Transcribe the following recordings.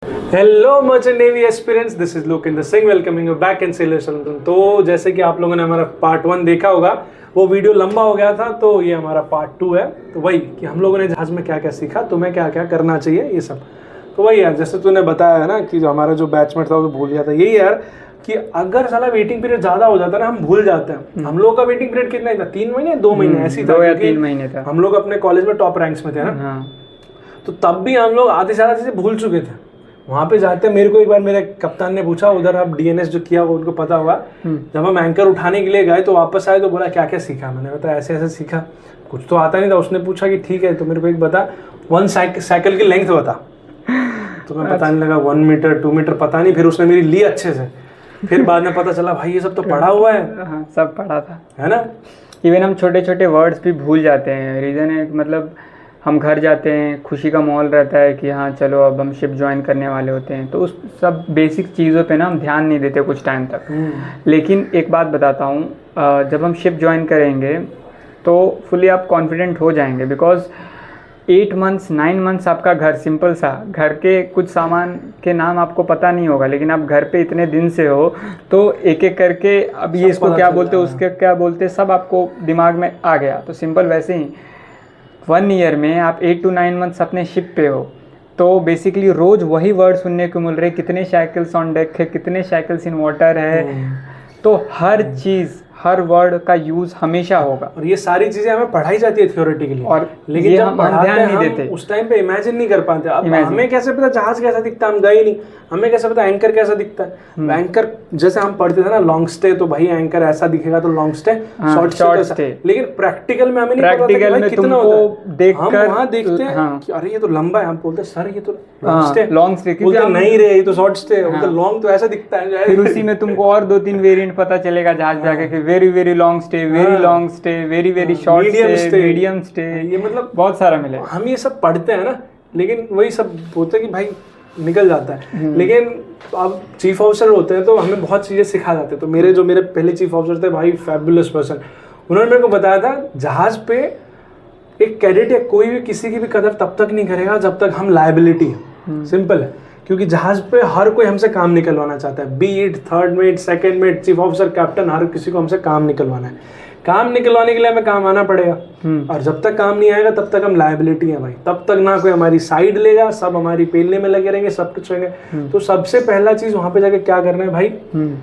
Hello merchant navy aspirants, this is Lokendra Singh, welcoming you back in sailor saloon. तो जैसे कि आप लोगों ने हमारा पार्ट 1 देखा होगा, वो वीडियो लंबा हो गया था, तो ये हमारा पार्ट 2 है। तो वही कि हम लोगों ने जहाज में क्या क्या सीखा, तुम्हें क्या क्या करना चाहिए, ये सब। तो वही यार, जैसे तूने बताया है ना कि जो हमारा जो बैचमेट था वो भूल गया था, यही यार कि अगर साला वेटिंग पीरियड ज्यादा हो जाता है ना, हम भूल जाते हैं। हम लोगों का वेटिंग पीरियड कितना ही था, 3 महीने 2 महीने ऐसी था, 2 या 3 महीने था। हम लोग अपने कॉलेज में टॉप रैंक्स में थे ना। तो तब भी हम लोग आधी सारा चीजें भूल चुके थे। वहाँ पे जाते मेरे को एक बार मेरे कप्तान ने पूछा, उधर अब डीएनएस जो किया वो उनको पता होगा, जब हम एंकर उठाने के लिए गए तो वापस आए तो बोला क्या क्या सीखा। मैंने बताया ऐसे ऐसे सीखा, कुछ तो आता नहीं था। उसने पूछा कि ठीक है तो मेरे को एक बता, 1 साइकिल की लेंथ बता। तो मैं पता नहीं लगा 1 मीटर 2 मीटर पता नहीं, फिर उसने मेरी ली अच्छे से। फिर बाद में पता चला भाई ये सब तो पढ़ा हुआ है। हाँ, सब पढ़ा था, है ना। इवन हम छोटे छोटे वर्ड्स भी भूल जाते हैं। रीज़न है मतलब हम घर जाते हैं, खुशी का माहौल रहता है कि हाँ चलो अब हम शिप ज्वाइन करने वाले होते हैं, तो उस सब बेसिक चीज़ों पे ना हम ध्यान नहीं देते कुछ टाइम तक। लेकिन एक बात बताता हूँ, जब हम शिप ज्वाइन करेंगे तो फुली आप कॉन्फिडेंट हो जाएंगे। बिकॉज 8 मंथ्स 9 मंथ्स आपका घर, सिंपल सा घर के कुछ सामान के नाम आपको पता नहीं होगा, लेकिन आप घर पे इतने दिन से हो तो एक एक करके अब ये इसको क्या बोलते हैं, उसके क्या बोलते हैं, सब आपको दिमाग में आ गया। तो सिंपल वैसे ही 1 ईयर में आप 8 to 9 मंथ्स अपने शिप पे हो, तो बेसिकली रोज़ वही वर्ड सुनने को मिल रहे, कितने साइकिल्स ऑन डेक है, कितने साइकिल्स इन वाटर है। तो हर चीज़, हर वर्ड का यूज हमेशा होगा। और ये सारी चीजें हमें पढ़ाई जाती है थ्योरेटिकली, और लेकिन जब हम ध्यान नहीं देते, उस टाइम पे इमेजिन नहीं कर पाते। अब हमें कैसे पता जहाज कैसा दिखता है, हम गए नहीं, हमें कैसे पता एंकर कैसा दिखता है। एंकर जैसे हम पढ़ते थे ना लॉन्ग स्टे, तो भाई एंकर ऐसा दिखेगा तो लॉन्ग स्टे, शॉर्ट स्टे। लेकिन प्रैक्टिकल में हमें नहीं पता था कि भाई कितना होता है। हम वहाँ देखते हैं कि अरे ये तो लंबा है, हम बोलते हैं सर ये तो लॉन्ग स्टे, बोलते नहीं रे ये तो शॉर्ट स्टे, लॉन्ग तो ऐसा दिखता है। फिर उसी में तुमको और 2-3 वेरिएंट पता चलेगा जहाज जाके कि very very long stay, very long stay, very very short stay, medium stay, ये मतलब बहुत सारा मिलेगा। हम ये सब पढ़ते हैं ना, लेकिन वही सब होता है कि भाई निकल जाता है। लेकिन अब चीफ ऑफिसर होते हैं तो हमें बहुत चीज़ें सिखा जाते हैं। तो मेरे पहले चीफ ऑफिसर थे भाई, फैबुलस पर्सन, उन्होंने मेरे को बताया था जहाज पे एक कैडेट या कोई भी किसी की भी कदर तब तक नहीं करेगा जब तक हम लायबिलिटी है। सिंपल है, क्योंकि जहाज पे हर कोई हमसे काम निकलवाना चाहता है, be it third mate, second mate, chief officer, captain, हर किसी को हमसे काम निकलवाना है। काम निकलवाने के लिए हमें काम आना पड़ेगा, और जब तक काम नहीं आएगा तब तक हम लायबिलिटी है भाई। तब तक ना कोई हमारी साइड लेगा, सब हमारी पेलने में लगे रहेंगे, सब कुछ रहेंगे। तो सबसे पहला चीज वहां पे जाके क्या करना है भाई,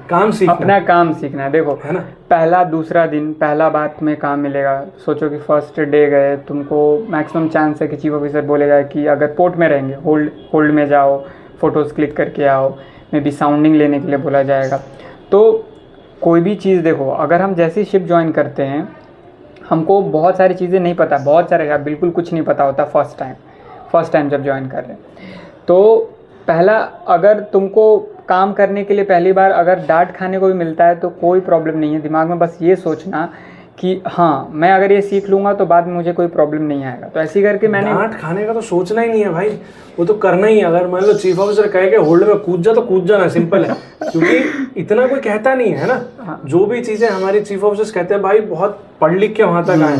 काम सीखना, अपना काम सीखना है। देखो है ना, पहला दूसरा दिन पहला बात में काम मिलेगा। सोचो कि फर्स्ट डे गए, तुमको मैक्सिमम चांस है कि चीफ ऑफिसर बोलेगा कि अगर पोर्ट में रहेंगे होल्ड में जाओ, फोटोज़ क्लिक करके आओ, मे बी साउंडिंग लेने के लिए बोला जाएगा। तो कोई भी चीज़ देखो, अगर हम जैसे शिप ज्वाइन करते हैं, हमको बहुत सारी चीज़ें नहीं पता, बहुत सारे बिल्कुल कुछ नहीं पता होता फर्स्ट टाइम जब ज्वाइन कर रहे हैं। तो पहला, अगर तुमको काम करने के लिए पहली बार अगर डांट खाने को भी मिलता है तो कोई प्रॉब्लम नहीं है। दिमाग में बस ये सोचना कि हाँ मैं अगर ये सीख लूँगा तो बाद में मुझे कोई प्रॉब्लम नहीं आएगा। तो ऐसी करके मैंने डांट खाने का तो सोचना ही नहीं है भाई, वो तो करना ही है। अगर मान लो चीफ ऑफिसर कहे कि होल्ड में कूद जा तो कूद जाना, सिंपल है। क्योंकि इतना कोई कहता नहीं है ना। जो भी चीजें हमारे चीफ ऑफिसर्स कहते हैं भाई बहुत पढ़ लिख के वहां तक आए,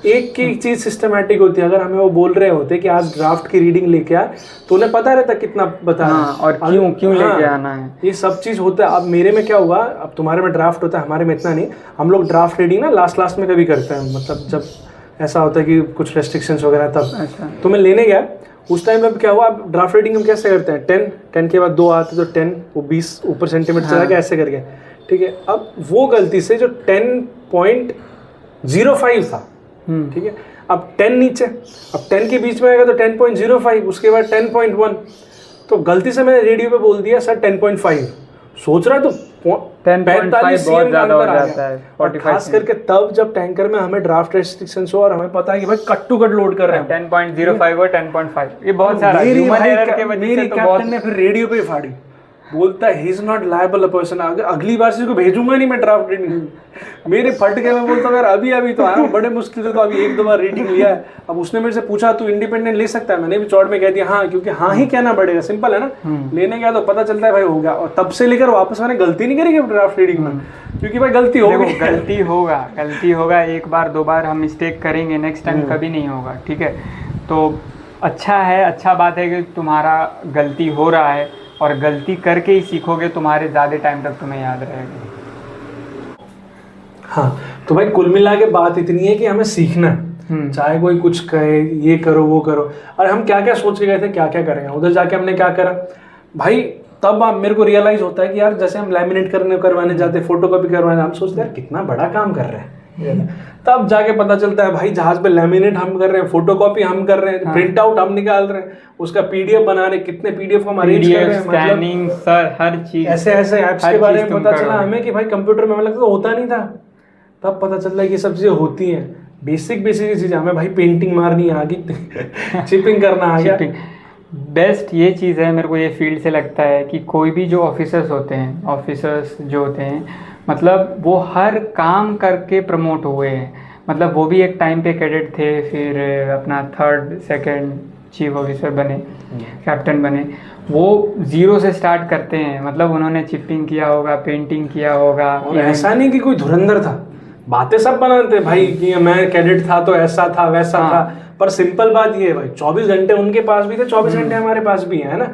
एक की चीज सिस्टमेटिक होती है। अगर हमें वो बोल रहे होते कि आज ड्राफ्ट की रीडिंग लेके आ, तो उन्हें पता रहता कितना बता रहा है और क्यों लेके आना है, ये सब चीज होता है। अब मेरे में क्या हुआ, अब तुम्हारे में ड्राफ्ट होता है, हमारे में इतना नहीं। हम लोग ड्राफ्ट रीडिंग ना लास्ट में कभी करते हैं, मतलब जब ऐसा होता है कि कुछ रेस्ट्रिक्शंस वगैरह तब। तो मैं लेने गया उस टाइम में, क्या हुआ, अब ड्राफ्ट रीडिंग हम कैसे करते हैं, 10 के बाद 2 आते तो 10 वो 20 ऊपर सेंटीमीटर चला गया, ऐसे करके, ठीक है। अब वो गलती से जो 10.05 था, ठीक है, अब 10 नीचे, अब 10 के बीच में आएगा तो 10.05, उसके बाद 10.1, तो गलती से मैंने रेडियो पे बोल दिया सर 10.5। सोच रहा तो 45 बहुत ज्यादा हो जाता है, 45। खास करके तब जब टैंकर में हमें ड्राफ्ट रेस्ट्रिक्शंस हो और हमें पता है कि भाई कट टू कट लोड कर रहे हैं 10.05 और 10.5, ये बहुत सारा ह्यूमन एरर के वजह से। तो कैप्टन ने फिर रेडियो पे फाड़ी, बोलता है he is not liable a person, अगली बार से इसको भेजूंगा नहीं मैं ड्राफ्ट रीडिंग। मेरे फट गए, मैं बोलता हूँ यार अभी तो आया बड़े मुश्किल से, तो अभी 1-2 बार रीडिंग लिया है। अब उसने मेरे से पूछा तू इंडिपेंडेंट ले सकता है, मैंने भी चौड़ में कह दिया हाँ, क्योंकि हाँ ही कहना पड़ेगा, सिंपल है ना। लेने गया तो पता चलता है भाई हो गया, और तब से लेकर वापस मैंने गलती नहीं करी ड्राफ्ट रीडिंग में, क्योंकि भाई गलती होगी, गलती होगा 1 बार 2 बार हम मिस्टेक करेंगे, नेक्स्ट टाइम कभी नहीं होगा, ठीक है। तो अच्छा है, अच्छा बात है कि तुम्हारा गलती हो रहा है और गलती करके ही सीखोगे, तुम्हारे ज़्यादा टाइम तक तुम्हें याद रहेगा। हाँ, तो भाई कुल मिला के बात इतनी है कि हमें सीखना है, चाहे कोई कुछ कहे ये करो वो करो। और हम क्या क्या सोच के गए थे, क्या क्या करेंगे, उधर जाके हमने क्या करा भाई, तब मेरे को रियलाइज होता है कि यार जैसे हम लैमिनेट करवाने जाते, फोटो कॉपी करवाने, हम सोचते हैं यार कितना बड़ा काम कर रहे हैं। तब जाके पता चलता है भाई जहाज पे लैमिनेट हम कर रहे हैं, फोटो कॉपी हम कर रहे हैं, प्रिंट आउट हम निकाल रहे हैं, उसका पीडीएफ बना रहे हैं, कितने पीडीएफ हम अरेंज कर रहे हैं, स्कैनिंग सर, हर चीज, ऐसे ऐसे ऐप्स के बारे में पता चला हमें कि भाई कंप्यूटर में हमें लगता तो होता नहीं था, तब पता चलता है कि सब चीजें होती हैं। बेसिक चीजें हमें भाई पेंटिंग मारनी आ गई, चिपिंग करना आ गया। बेस्ट ये चीज़ है, मेरे को ये फील्ड से लगता है कि कोई भी जो ऑफिसर्स होते हैं, ऑफिसर्स जो होते हैं, मतलब वो हर काम करके प्रमोट हुए हैं। मतलब वो भी एक टाइम पे कैडेट थे, फिर अपना 3rd 2nd चीफ ऑफिसर बने, कैप्टन बने। वो जीरो से स्टार्ट करते हैं, मतलब उन्होंने चिपिंग किया होगा, पेंटिंग किया होगा। और ऐसा नहीं कि कोई धुरंधर था, बातें सब बनाते भाई कि मैं कैडेट था तो ऐसा था वैसा था, पर सिंपल बात ये है भाई 24 घंटे उनके पास भी थे, 24 घंटे हमारे पास भी है ना।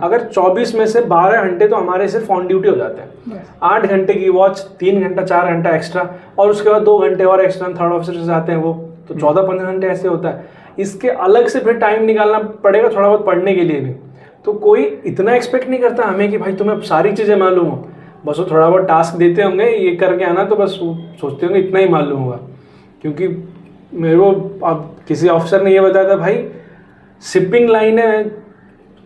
अगर 24 में से 12 घंटे तो हमारे सिर्फ ऑन ड्यूटी हो जाते हैं, 8 घंटे की वॉच, 3 घंटा 4 घंटा एक्स्ट्रा, और उसके बाद 2 घंटे और एक्स्ट्रा 3rd ऑफिसर से आते हैं वो, तो 14-15 घंटे ऐसे होता है। इसके अलग से फिर टाइम निकालना पड़ेगा थोड़ा बहुत पढ़ने के लिए भी। तो कोई इतना एक्सपेक्ट नहीं करता हमें कि भाई तुम्हें सारी चीज़ें मालूम हो, बस वो थोड़ा बहुत टास्क देते होंगे ये करके आना, तो बस वो सोचते होंगे इतना ही मालूम होगा। क्योंकि मेरे को अब किसी ऑफिसर ने ये बताया था भाई शिपिंग लाइन है,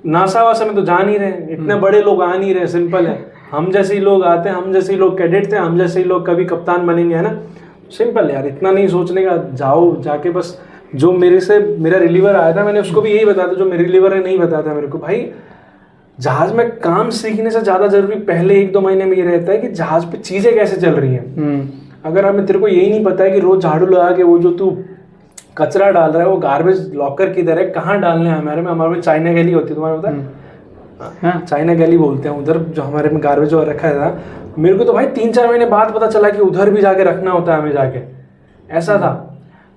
नासा वासा में तो जा नहीं रहे, इतने बड़े लोग आ नहीं रहे, सिंपल है, हम जैसे ही लोग आते हैं, हम जैसे ही लोग कैडेट थे, हम जैसे ही लोग कभी कप्तान बनेंगे, है ना। सिंपल यार, इतना नहीं सोचने का, जाओ जाके बस। जो मेरा रिलीवर आया था, मैंने उसको भी यही बताया था, जो मेरे रिलीवर ने नहीं बताया था मेरे को, भाई जहाज में काम सीखने से ज्यादा जरूरी पहले 1-2 महीने में ये रहता है कि जहाज पे चीजें कैसे चल रही हैं। अगर हमें तेरे को यही नहीं पता है कि रोज झाड़ू लगा के वो जो तू कचरा डाल रहा है वो गार्बेज लॉकर किधर है, कहाँ डालने है, हमारे में चाइना गैली होती है, तुम्हारा पता है? चाइना गैली बोलते हैं उधर, जो हमारे में गार्बेज और रखा था। मेरे को तो भाई 3-4 महीने बाद पता चला कि उधर भी जाके रखना होता है हमें जाके, ऐसा था।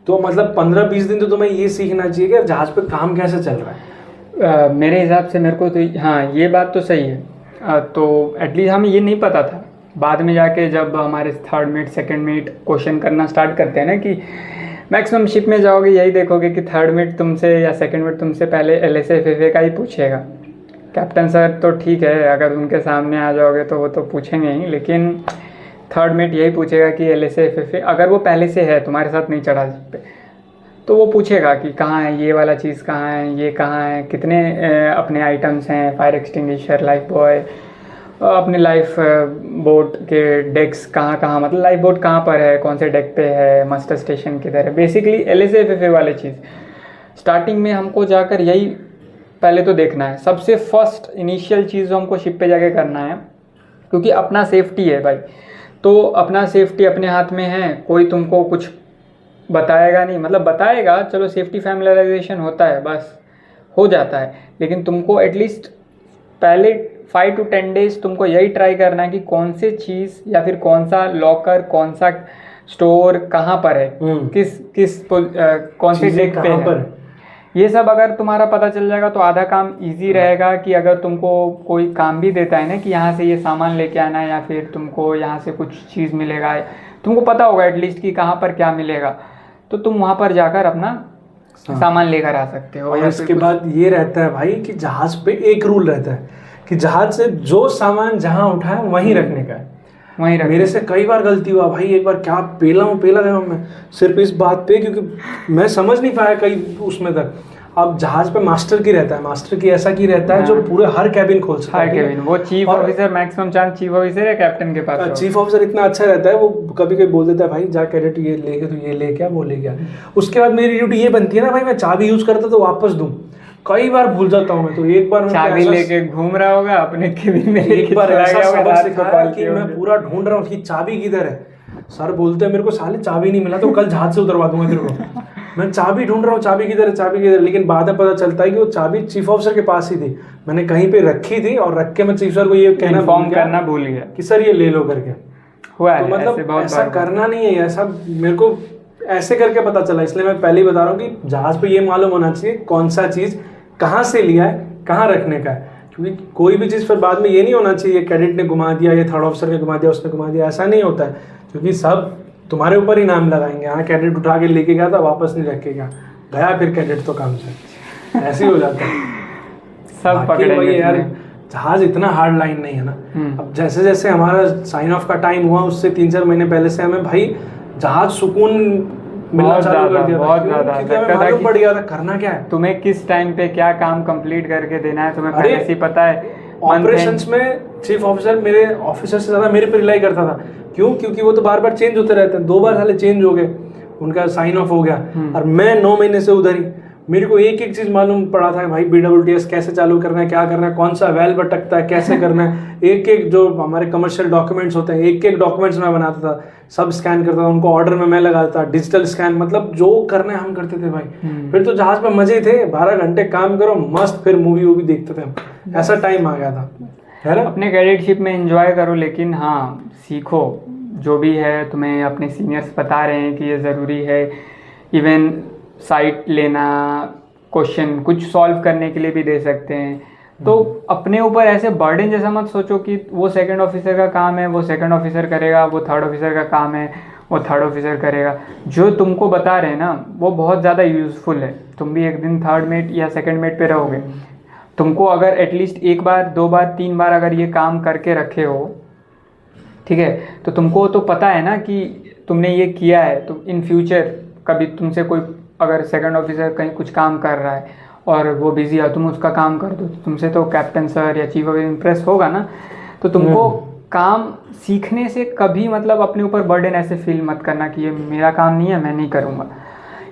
तो मतलब 15-20 दिन तो तुम्हें ये सीखना चाहिए कि जहाज पे काम कैसे चल रहा है। मेरे हिसाब से मेरे को तो हाँ ये बात तो सही है। तो एटलीस्ट हमें ये नहीं पता था, बाद में जाके जब हमारे 3rd minute 2nd minute question करना स्टार्ट करते हैं ना, कि मैक्सिमम शिप में जाओगे यही देखोगे कि 3rd मिनट तुमसे या 2nd मिनट तुमसे पहले LSFFA का ही पूछेगा। कैप्टन सर तो ठीक है, अगर उनके सामने आ जाओगे तो वो तो पूछेंगे ही, लेकिन 3rd मिनट यही पूछेगा कि LSFFA, अगर वो पहले से है तुम्हारे साथ नहीं चढ़ा सकते तो वो पूछेगा कि कहाँ है ये वाला चीज़, कहाँ है ये, कहाँ है, कितने अपने आइटम्स हैं, फायर एक्सटिंग्विशर, लाइफ बॉय, अपने लाइफ बोट के डेक्स कहाँ कहाँ, मतलब लाइफ बोट कहाँ पर है, कौन से डेक पे है, मास्टर स्टेशन किधर है, बेसिकली LSFFA वाले चीज़। स्टार्टिंग में हमको जाकर यही पहले तो देखना है, सबसे फर्स्ट इनिशियल चीज़ जो हमको शिप पे जाके करना है, क्योंकि अपना सेफ्टी है भाई, तो अपना सेफ्टी अपने हाथ में है, कोई तुमको कुछ बताएगा नहीं, मतलब बताएगा चलो सेफ्टी फैमिलियराइजेशन होता है, बस हो जाता है, लेकिन तुमको एटलीस्ट पहले 5 to 10 डेज तुमको यही ट्राई करना है कि कौन से चीज़ या फिर कौन सा लॉकर, कौन सा स्टोर कहाँ पर है, कौन से डेक पे है। ये सब अगर तुम्हारा पता चल जाएगा तो आधा काम इजी रहेगा। कि अगर तुमको कोई काम भी देता है ना कि यहाँ से ये सामान लेके आना है, या फिर तुमको यहाँ से कुछ चीज़ मिलेगा, तुमको पता होगा एटलीस्ट कि कहाँ पर क्या मिलेगा, तो तुम वहाँ पर जाकर अपना सामान लेकर आ सकते हो। और इसके बाद ये रहता है भाई कि जहाज पे एक रूल रहता है कि जहाज से जो सामान जहाँ उठाए वहीं रखने का है, वहीं रखने। मेरे से कई बार गलती हुआ भाई, एक बार क्या पेला गया मैं सिर्फ इस बात पे, क्योंकि मैं समझ नहीं पाया कई उसमें तक। अब जहाज पे मास्टर की रहता है, मास्टर की ऐसा की रहता है जो पूरे हर कैबिन खोल सकता है, हर कैबिन। वो chief officer, maximum chance chief officer है कैप्टन के पास। चीफ ऑफिसर इतना अच्छा रहता है, वो कभी कभी बोल देता है भाई जा कैडेट ये लेके, तो ये ले क्या वो ले क्या। उसके बाद मेरी ड्यूटी ये बनती है ना भाई, मैं चाबी यूज करता तो वापस दूं, कई बार भूल जाता हूँ मैं। तो एक बार चाबी लेके घूम रहा होगा अपने केबिन में, एक बार ऐसा सबक सिखाया कि मैं पूरा ढूंढ रहा हूँ कि चाबी किधर है। सर बोलते हैं मेरे को साले चाबी नहीं मिला तो कल जहाज से उतरवा दूंगा तेरे को। मैं चाबी ढूंढ रहा हूँ, चाबी किधर है, चाबी किधर है, लेकिन बाद में पता चलता है कि वो चाबी चीफ ऑफिसर के पास ही थी, मैंने कहीं पे रखी थी, और रख के मैं चीफ सर को ये कहना इन्फॉर्म करना भूल गया कि सर ये ले लो करके। हुआ है, तो मतलब ऐसा करना नहीं है, ऐसा मेरे को ऐसे करके पता चला, इसलिए मैं पहले ही बता रहा हूँ कि जहाज पे ये मालूम होना चाहिए कौन सा चीज़ कहाँ से लिया है, कहाँ रखने का है। क्योंकि कोई भी चीज़ फिर बाद में ये नहीं होना चाहिए कैडेट ने घुमा दिया, ये थर्ड ऑफिसर ने घुमा दिया, उसने घुमा दिया, ऐसा नहीं होता है। क्योंकि सब तुम्हारे ऊपर ही नाम लगाएंगे, हाँ कैडेट उठा के लेके गया था वापस नहीं रख के गया फिर कैडेट तो काम से, ऐसे ही हो जाता है। सब पकड़ेंगे वही यार, तुम्हें। जहाज इतना हार्ड लाइन नहीं है ना। अब जैसे जैसे हमारा साइन ऑफ का टाइम हुआ उससे 3-4 महीने पहले से हमें भाई जहाज सुकून मिलना चालू कर दिया था, क्योंकि हमें मालूम पड़ गया था करना क्या है, तुम्हें किस टाइम पे क्या काम कंप्लीट करके देना है, तुम्हें अरे, पहले से ही पता है। ऑपरेशंस में चीफ ऑफिसर मेरे ऑफिसर से ज़्यादा मेरे पे रिलाई करता था। क्यों? क्योंकि वो तो बार बार चेंज होते रहते हैं, 2 बार साले चेंज हो गए, उनका साइन ऑफ हो गया और मैं 9 महीने से उधर ही। मेरे को एक एक चीज़ मालूम पड़ा था भाई, BWTS कैसे चालू करना है, क्या करना है, कौन सा वेल्व अटकता है, कैसे करना है, एक एक जो हमारे कमर्शियल डॉक्यूमेंट्स होते हैं एक एक डॉक्यूमेंट्स मैं बनाता था, सब स्कैन करता था, उनको ऑर्डर में मैं लगाता था, डिजिटल स्कैन, मतलब जो करना है हम करते थे भाई। फिर तो जहाज पे मजे थे, 12 घंटे काम करो मस्त, फिर मूवी वूवी देखते थे हम, ऐसा टाइम आ गया था, है ना। अपने कैडेटशिप में एंजॉय करो, लेकिन हाँ सीखो जो भी है, तुम्हें अपने सीनियर्स बता रहे हैं कि ये ज़रूरी है। इवन साइट लेना, क्वेश्चन कुछ सॉल्व करने के लिए भी दे सकते हैं। तो अपने ऊपर ऐसे बर्डन जैसा मत सोचो कि वो सेकंड ऑफिसर का काम है, वो सेकंड ऑफिसर करेगा, वो थर्ड ऑफिसर का काम है, वो थर्ड ऑफिसर करेगा। जो तुमको बता रहे हैं ना वो बहुत ज़्यादा यूज़फुल है। तुम भी एक दिन थर्ड मेट या सेकंड मेट पे रहोगे, तुमको अगर एटलीस्ट 1 बार 2 बार 3 बार अगर ये काम करके रखे हो, ठीक है, तो तुमको तो पता है ना कि तुमने ये किया है। तो इन फ्यूचर कभी तुमसे कोई अगर सेकंड ऑफिसर कहीं कुछ काम कर रहा है और वो बिजी है, तुम उसका काम कर दो, तुमसे तो कैप्टन सर या चीफ ऑफिसर इम्प्रेस होगा ना। तो तुमको काम सीखने से कभी मतलब अपने ऊपर बर्डन ऐसे फील मत करना कि ये मेरा काम नहीं है, मैं नहीं करूँगा।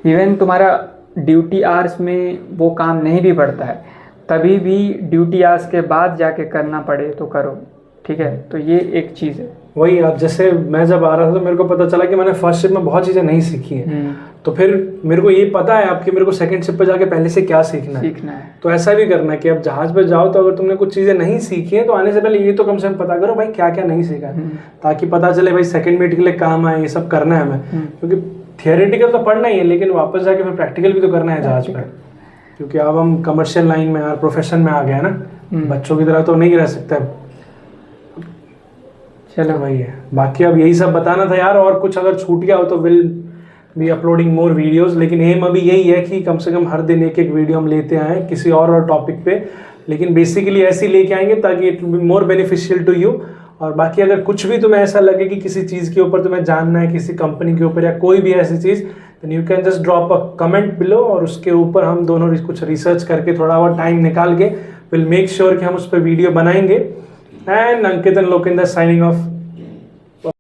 इवन तुम्हारा ड्यूटी आवर्स में वो काम नहीं भी पड़ता है, तभी भी ड्यूटी आवर्स के बाद जाके करना पड़े तो करो, ठीक है। तो ये एक चीज़ है। वही अब जैसे मैं जब आ रहा था तो मेरे को पता चला कि मैंने फर्स्ट शिप में बहुत चीज़ें नहीं सीखी हैं, तो फिर मेरे को ये पता है आपके मेरे को सेकंड शिप पे जाके पहले से क्या सीखना है। तो ऐसा भी करना है कि अब जहाज पे जाओ तो अगर तुमने कुछ चीज़ें नहीं सीखी हैं तो आने से पहले ये तो कम से कम पता करो भाई क्या क्या नहीं सीखा है, ताकि पता चले भाई सेकंड मेट के लिए काम आए, ये सब करना है हमें। क्योंकि थियोरेटिकल तो पढ़ना ही है, लेकिन वापस जाके फिर प्रैक्टिकल भी तो करना है जहाज पर। क्योंकि अब हम कमर्शियल लाइन में यार प्रोफेशन में आ गए ना, बच्चों की तरह तो नहीं रह सकते अब। चलो वही है, बाकी अब यही सब बताना था यार, और कुछ अगर छूट गया हो तो will be uploading more videos. लेकिन एम अभी यही है कि कम से कम हर दिन एक एक वीडियो हम लेते आए किसी और टॉपिक पे, लेकिन बेसिकली ऐसे लेके आएंगे ताकि it will be more beneficial to you. और बाकी अगर कुछ भी तुम्हें ऐसा लगे कि किसी चीज़ के ऊपर तुम्हें जानना है, किसी कंपनी के ऊपर या कोई भी ऐसी चीज़, then you can just drop a comment below, और उसके ऊपर हम दोनों कुछ रिसर्च करके थोड़ा और टाइम निकाल के विल मेक श्योर कि हम उस पर वीडियो बनाएंगे। And Ankit and Lokendra signing off.